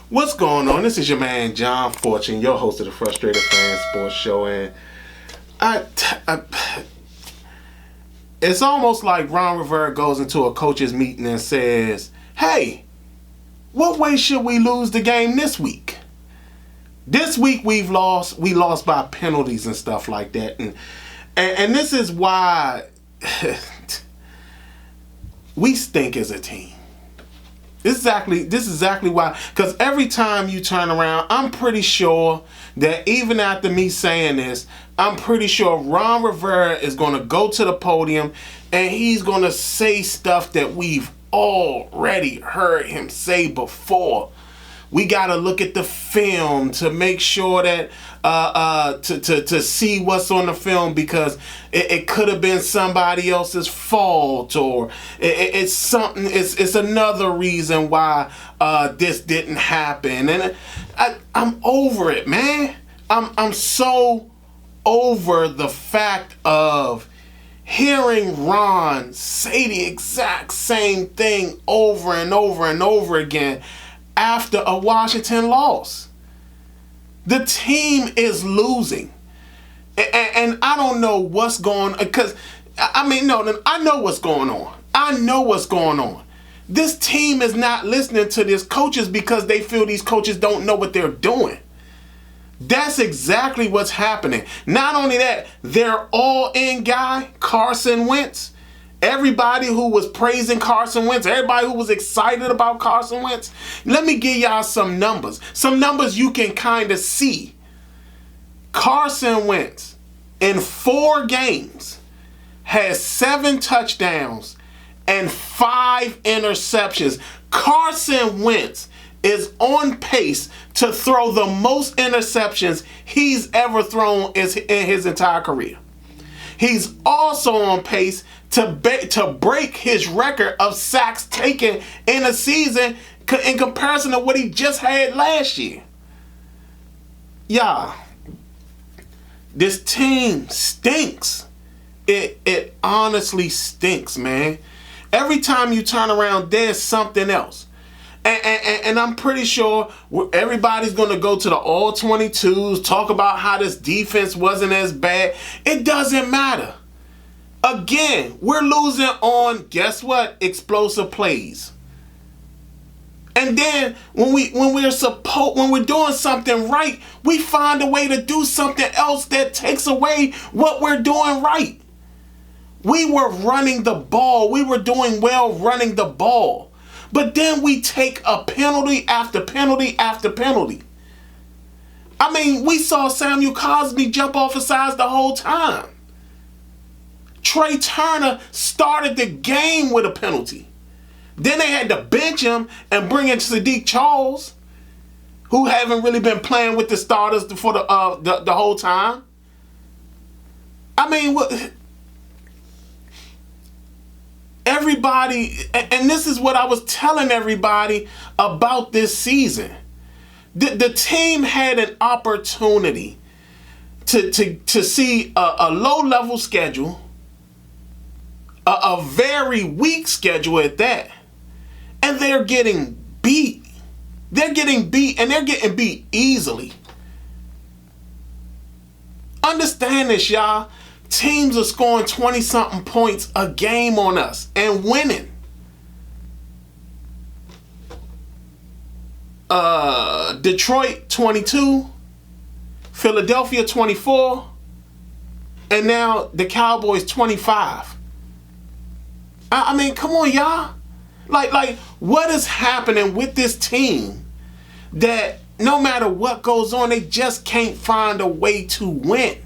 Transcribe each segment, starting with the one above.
What's going on? This is your man John Fortune, your host of the Frustrated Fan Sports Show, and it's almost like Ron Rivera goes into a coaches meeting and says, "Hey, what way should we lose the game this week? This week we lost by penalties and stuff like that, and this is why we stink as a team." This is exactly why. Because every time you turn around, I'm pretty sure that even after me saying this, I'm pretty sure Ron Rivera is going to go to the podium and he's going to say stuff that we've already heard him say before. We got to look at the film to make sure that to see what's on the film, because it could have been somebody else's fault, or it's something. It's another reason why this didn't happen, and I'm over it, man. I'm so over the fact of hearing Ron say the exact same thing over and over and over again after a Washington loss. The team is losing. And I don't know what's going on, because, I know what's going on. I know what's going on. This team is not listening to these coaches because they feel these coaches don't know what they're doing. That's exactly what's happening. Not only that, their all-in guy, Carson Wentz, everybody who was praising Carson Wentz, everybody who was excited about Carson Wentz, let me give y'all some numbers. Some numbers you can kind of see. Carson Wentz, in 4 games, has 7 touchdowns and 5 interceptions. Carson Wentz is on pace to throw the most interceptions he's ever thrown in his entire career. He's also on pace to break his record of sacks taken in a season in comparison to what he just had last year. Y'all, this team stinks. It honestly stinks, man. Every time you turn around, there's something else. And I'm pretty sure everybody's going to go to the all-22s, talk about how this defense wasn't as bad. It doesn't matter. Again, we're losing on, guess what? Explosive plays. And then when we're doing something right, we find a way to do something else that takes away what we're doing right. We were running the ball. We were doing well running the ball. But then we take a penalty after penalty after penalty. I mean, we saw Samuel Cosmi jump off the sides the whole time. Trey Turner started the game with a penalty. Then they had to bench him and bring in Sadiq Charles, who haven't really been playing with the starters for the whole time. I mean, what? Everybody, and this is what I was telling everybody about this season. The team had an opportunity to see a low-level schedule, a very weak schedule at that, and they're getting beat. They're getting beat, and they're getting beat easily. Understand this, y'all. Teams are scoring 20-something points a game on us and winning. Detroit 22, Philadelphia 24, and now the Cowboys 25. I mean, come on, y'all. Like, what is happening with this team that no matter what goes on, they just can't find a way to win?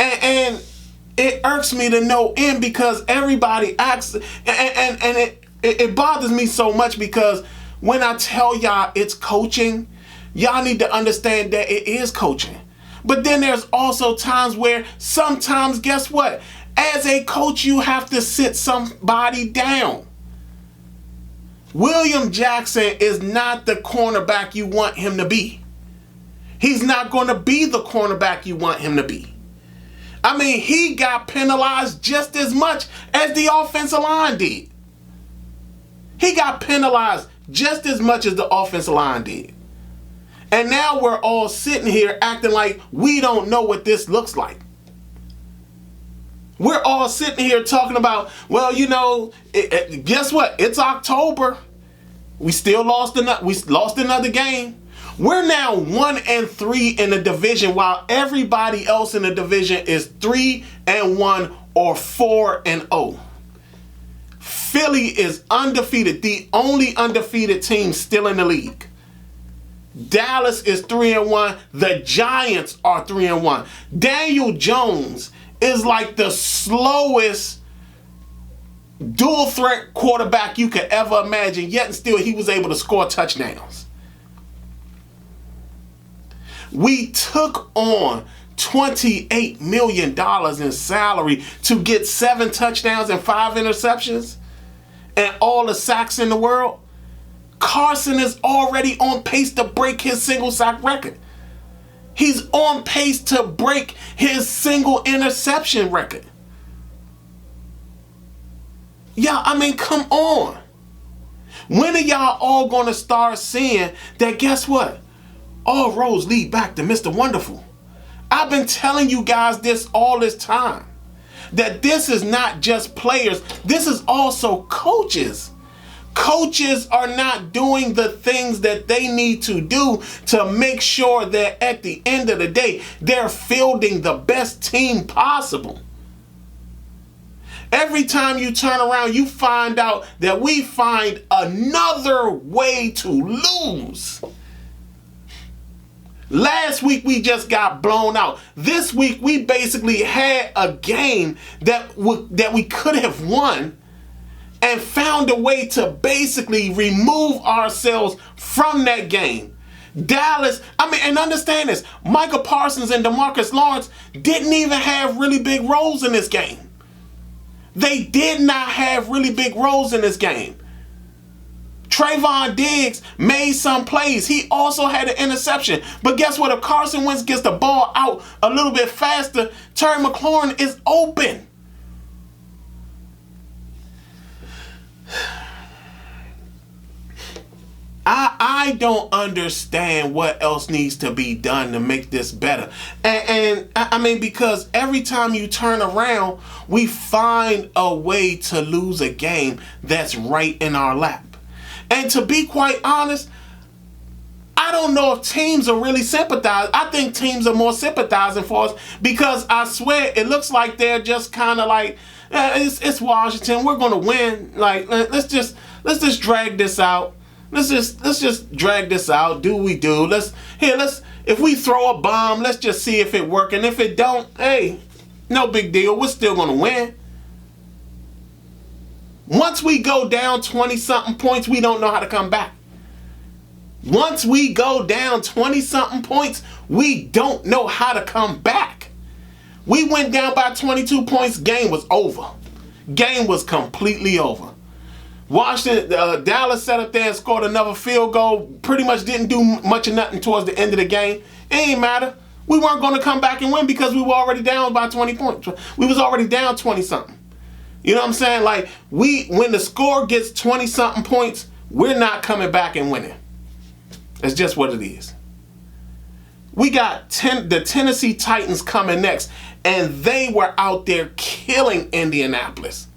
And it irks me to no end, because everybody acts, and it bothers me so much, because when I tell y'all it's coaching, y'all need to understand that it is coaching. But then there's also times where sometimes, guess what? As a coach, you have to sit somebody down. William Jackson is not the cornerback you want him to be. He's not going to be the cornerback you want him to be. I mean, he got penalized just as much as the offensive line did. He got penalized just as much as the offensive line did. And now we're all sitting here acting like we don't know what this looks like. We're all sitting here talking about, well, you know, guess what? It's October. We still lost another game. We're now 1-3 in the division, while everybody else in the division is 3-1 or 4-0. Philly is undefeated, the only undefeated team still in the league. Dallas is 3-1. The Giants are 3-1. Daniel Jones is like the slowest dual threat quarterback you could ever imagine, yet and still he was able to score touchdowns. We took on $28 million in salary to get 7 touchdowns and 5 interceptions and all the sacks in the world. Carson is already on pace to break his single sack record. He's on pace to break his single interception record. Yeah, I mean, come on. When are y'all all going to start seeing that, guess what? All roads lead back to Mr. Wonderful. I've been telling you guys this all this time. That this is not just players. This is also coaches. Coaches are not doing the things that they need to do to make sure that at the end of the day, they're fielding the best team possible. Every time you turn around, you find out that we find another way to lose. Last week, we just got blown out. This week, we basically had a game that we could have won and found a way to basically remove ourselves from that game. Dallas, and understand this, Michael Parsons and DeMarcus Lawrence didn't even have really big roles in this game. They did not have really big roles in this game. Trayvon Diggs made some plays. He also had an interception. But guess what? If Carson Wentz gets the ball out a little bit faster, Terry McLaurin is open. I don't understand what else needs to be done to make this better. And I mean, because every time you turn around, we find a way to lose a game that's right in our lap. And to be quite honest, I don't know if teams are really sympathizing. I think teams are more sympathizing for us because I swear it looks like they're just kind of like, it's Washington. We're going to win. Like, let's just drag this out. Let's just drag this out. Do we do? If we throw a bomb, let's just see if it works. And if it don't, hey, no big deal. We're still going to win. Once we go down 20-something points, we don't know how to come back. Once we go down 20-something points, we don't know how to come back. We went down by 22 points. Game was over. Game was completely over. Washington, Dallas sat up there and scored another field goal. Pretty much didn't do much of nothing towards the end of the game. It ain't matter. We weren't going to come back and win because we were already down by 20 points. We was already down 20-something. You know what I'm saying? Like, when the score gets 20-something points, we're not coming back and winning. It's just what it is. We got the Tennessee Titans coming next, and they were out there killing Indianapolis.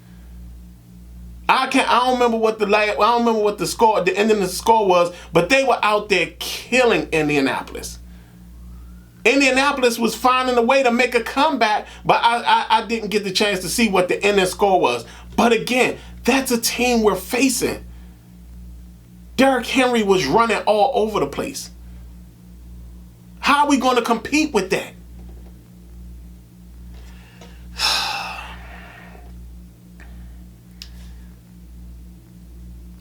I don't remember what the score, the end of the score was, but they were out there killing Indianapolis. Indianapolis was finding a way to make a comeback, but I didn't get the chance to see what the ending score was. But again, that's a team we're facing. Derrick Henry was running all over the place. How are we going to compete with that?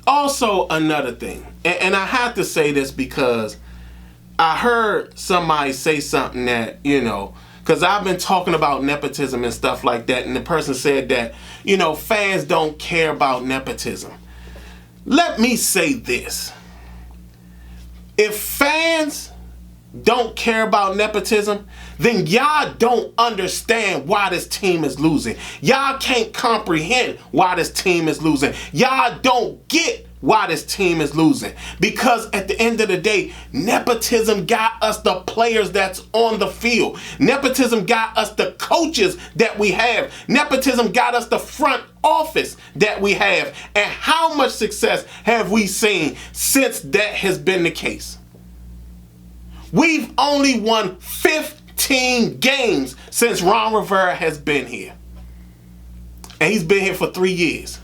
Also, another thing, and I have to say this because I heard somebody say something that, because I've been talking about nepotism and stuff like that, and the person said that, fans don't care about nepotism. Let me say this. If fans don't care about nepotism, then y'all don't understand why this team is losing. Y'all can't comprehend why this team is losing. Y'all don't get why this team is losing. Because at the end of the day, nepotism got us the players that's on the field. Nepotism got us the coaches that we have. Nepotism got us the front office that we have. And how much success have we seen since that has been the case? We've only won 15 games since Ron Rivera has been here. And he's been here for 3 years.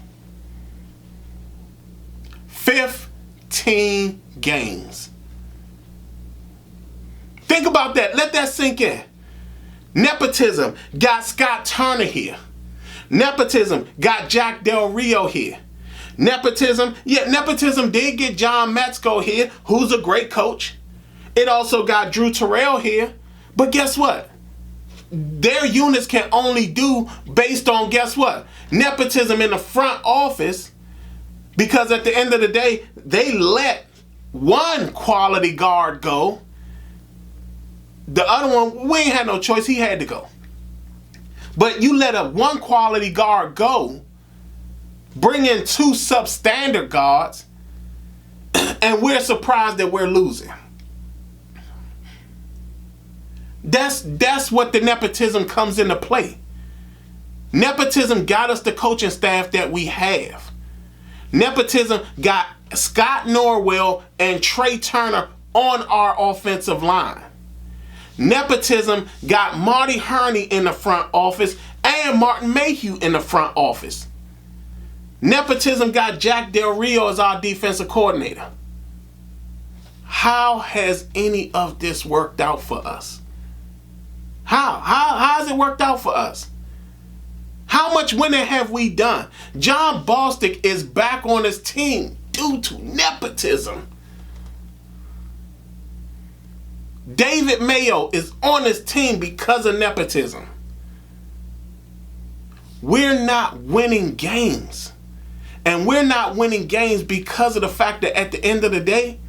15 games. Think about that. Let that sink in. Nepotism got Scott Turner here. Nepotism got Jack Del Rio here. Nepotism did get John Metzko here, who's a great coach. It also got Drew Terrell here. But guess what? Their units can only do based on, guess what? Nepotism in the front office. Because at the end of the day, they let one quality guard go. The other one, we ain't had no choice. He had to go. But you let one quality guard go, bring in 2 substandard guards, and we're surprised that we're losing. That's what the nepotism comes into play. Nepotism got us the coaching staff that we have. Nepotism got Scott Norwell and Trey Turner on our offensive line. Nepotism got Marty Herney in the front office and Martin Mayhew in the front office. Nepotism got Jack Del Rio as our defensive coordinator. How has any of this worked out for us? How has it worked out for us? How much winning have we done? John Bostic is back on his team due to nepotism. David Mayo is on his team because of nepotism. We're not winning games. And we're not winning games because of the fact that at the end of the day,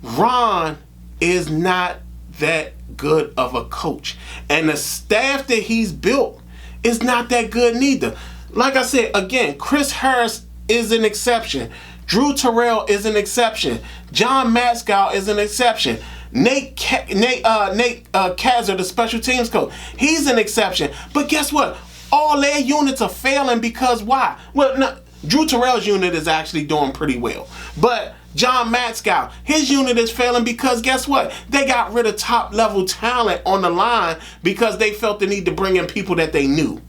Ron is not that good of a coach. And the staff that he's built is not that good neither. Like I said, again, Chris Harris is an exception. Drew Terrell is an exception. John Matskow is an exception. Nate Kazzer, the special teams coach, he's an exception. But guess what? All their units are failing because why? Well, no, Drew Terrell's unit is actually doing pretty well. But John Matskow, his unit is failing because guess what? They got rid of top level talent on the line because they felt the need to bring in people that they knew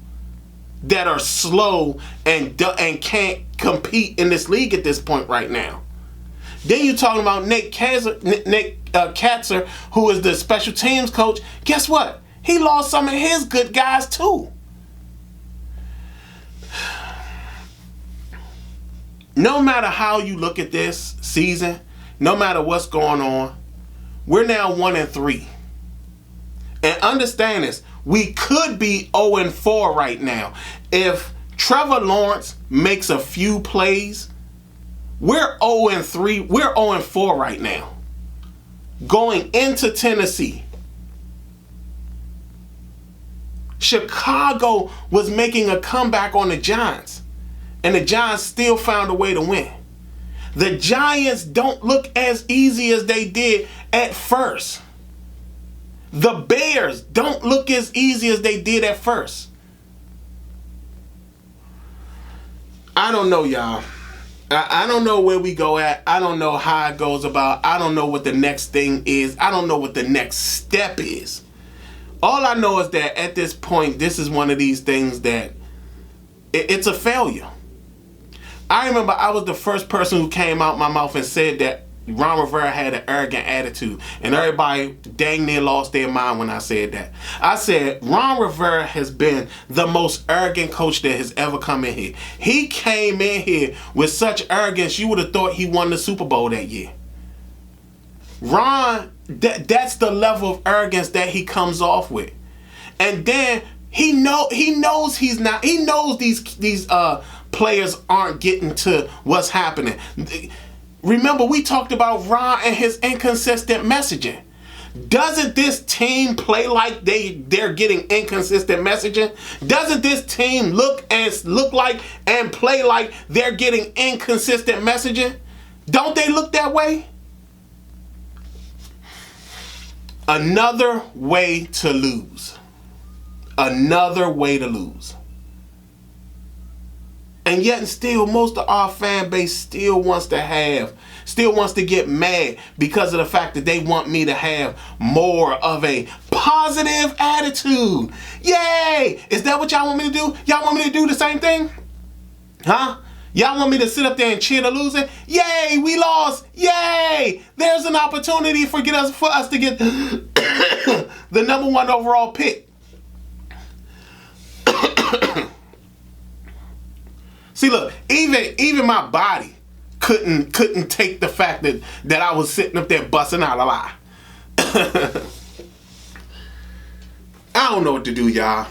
that are slow and can't compete in this league at this point right now. Then you're talking about Nate Kazzer, who is the special teams coach. Guess what? He lost some of his good guys too. No matter how you look at this season, no matter what's going on, we're now 1-3. And understand this, we could be 0-4 right now. If Trevor Lawrence makes a few plays, we're 0-3, we're 0-4 right now. Going into Tennessee. Chicago was making a comeback on the Giants. And the Giants still found a way to win. The Giants don't look as easy as they did at first. The Bears don't look as easy as they did at first. I don't know, y'all. I don't know where we go at. I don't know how it goes about. I don't know what the next thing is. I don't know what the next step is. All I know is that at this point, this is one of these things that it's a failure. I remember I was the first person who came out my mouth and said that Ron Rivera had an arrogant attitude. And everybody dang near lost their mind when I said that. I said Ron Rivera has been the most arrogant coach that has ever come in here. He came in here with such arrogance you would have thought he won the Super Bowl that year. Ron That's the level of arrogance that he comes off with. And then he knows he's not. He knows these players aren't getting to what's happening. Remember, we talked about Ron and his inconsistent messaging. Doesn't this team play like they're getting inconsistent messaging? Doesn't this team look like and play like they're getting inconsistent messaging? Don't they look that way? Another way to lose. Another way to lose. And yet and still, most of our fan base still wants to get mad because of the fact that they want me to have more of a positive attitude. Yay! Is that what y'all want me to do? Y'all want me to do the same thing? Huh? Y'all want me to sit up there and cheer the losing? Yay! We lost! Yay! There's an opportunity for us to get the number 1 overall pick. See, look, even my body couldn't take the fact that I was sitting up there busting out a lie. I don't know what to do, y'all.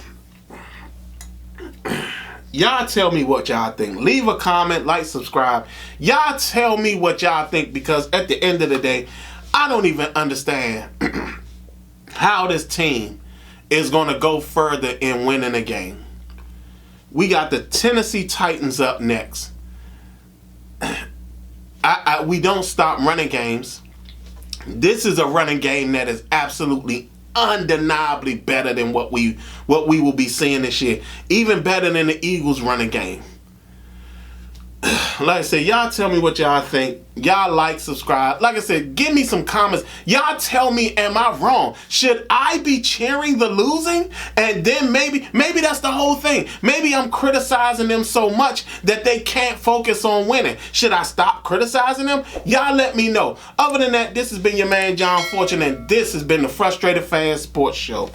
Y'all tell me what y'all think. Leave a comment, like, subscribe. Y'all tell me what y'all think, because at the end of the day, I don't even understand how this team is going to go further in winning a game. We got the Tennessee Titans up next. We don't stop running games. This is a running game that is absolutely undeniably better than what we will be seeing this year. Even better than the Eagles running game. Like I said, y'all tell me what y'all think. Y'all like, subscribe. Like I said, give me some comments. Y'all tell me, am I wrong? Should I be cheering the losing? And then maybe that's the whole thing. Maybe I'm criticizing them so much that they can't focus on winning. Should I stop criticizing them? Y'all let me know. Other than that, this has been your man, John Fortune, and this has been the Frustrated Fan Sports Show.